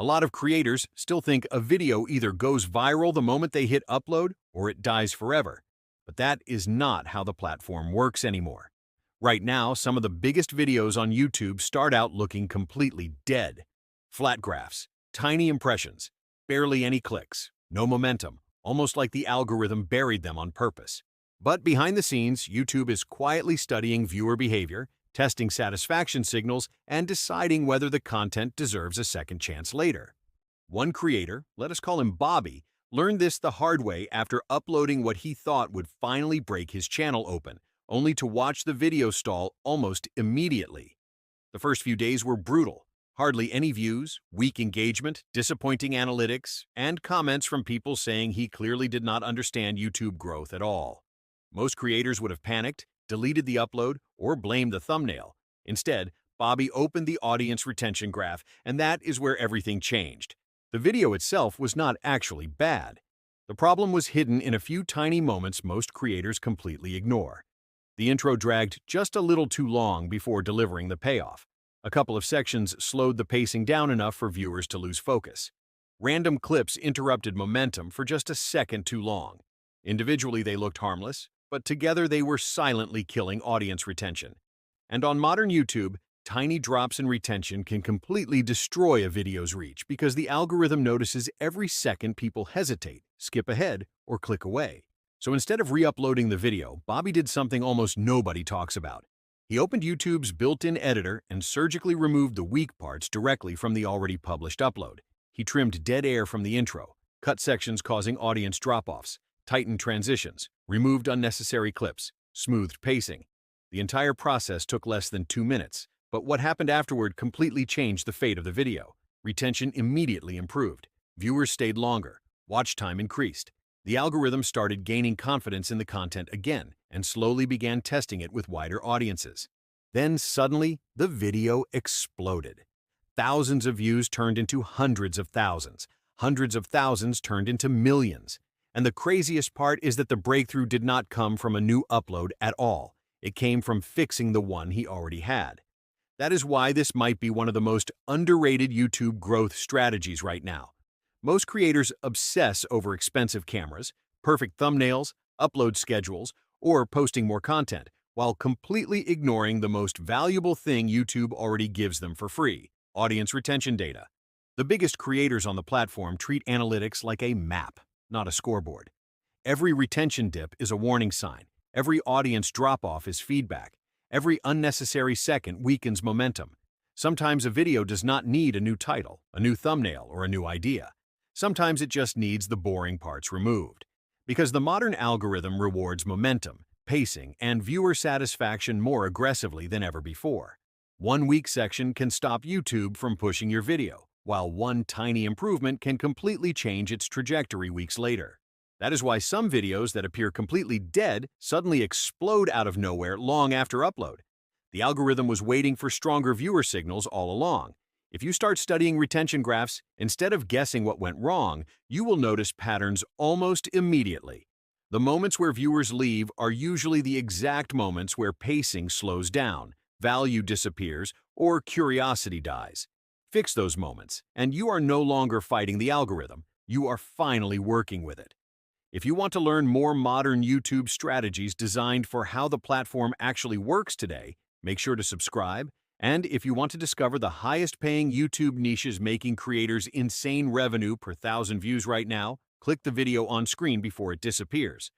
A lot of creators still think a video either goes viral the moment they hit upload or it dies forever. But that is not how the platform works anymore. Right now, some of the biggest videos on YouTube start out looking completely dead. Flat graphs, tiny impressions, barely any clicks, no momentum, almost like the algorithm buried them on purpose. But behind the scenes, YouTube is quietly studying viewer behavior, testing satisfaction signals, and deciding whether the content deserves a second chance later. One creator, let us call him Bobby, learned this the hard way after uploading what he thought would finally break his channel open, only to watch the video stall almost immediately. The first few days were brutal. Hardly any views, weak engagement, disappointing analytics, and comments from people saying he clearly did not understand YouTube growth at all. Most creators would have panicked, deleted the upload, or blamed the thumbnail. Instead, Bobby opened the audience retention graph, and that is where everything changed. The video itself was not actually bad. The problem was hidden in a few tiny moments most creators completely ignore. The intro dragged just a little too long before delivering the payoff. A couple of sections slowed the pacing down enough for viewers to lose focus. Random clips interrupted momentum for just a second too long. Individually, they looked harmless, but together they were silently killing audience retention. And on modern YouTube, tiny drops in retention can completely destroy a video's reach because the algorithm notices every second people hesitate, skip ahead, or click away. So instead of re-uploading the video, Bobby did something almost nobody talks about. He opened YouTube's built-in editor and surgically removed the weak parts directly from the already published upload. He trimmed dead air from the intro, cut sections causing audience drop-offs, tightened transitions, removed unnecessary clips, smoothed pacing. The entire process took less than 2 minutes, but what happened afterward completely changed the fate of the video. Retention immediately improved. Viewers stayed longer. Watch time increased. The algorithm started gaining confidence in the content again and slowly began testing it with wider audiences. Then suddenly, the video exploded. Thousands of views turned into hundreds of thousands turned into millions. And the craziest part is that the breakthrough did not come from a new upload at all. It came from fixing the one he already had. That is why this might be one of the most underrated YouTube growth strategies right now. Most creators obsess over expensive cameras, perfect thumbnails, upload schedules, or posting more content, while completely ignoring the most valuable thing YouTube already gives them for free: audience retention data. The biggest creators on the platform treat analytics like a map, not a scoreboard. Every retention dip is a warning sign. Every audience drop-off is feedback. Every unnecessary second weakens momentum. Sometimes a video does not need a new title, a new thumbnail, or a new idea. Sometimes it just needs the boring parts removed. Because the modern algorithm rewards momentum, pacing, and viewer satisfaction more aggressively than ever before. One weak section can stop YouTube from pushing your video, while one tiny improvement can completely change its trajectory weeks later. That is why some videos that appear completely dead suddenly explode out of nowhere long after upload. The algorithm was waiting for stronger viewer signals all along. If you start studying retention graphs, instead of guessing what went wrong, you will notice patterns almost immediately. The moments where viewers leave are usually the exact moments where pacing slows down, value disappears, or curiosity dies. Fix those moments, and you are no longer fighting the algorithm. You are finally working with it. If you want to learn more modern YouTube strategies designed for how the platform actually works today, make sure to subscribe. And if you want to discover the highest-paying YouTube niches making creators insane revenue per 1,000 views right now, click the video on screen before it disappears.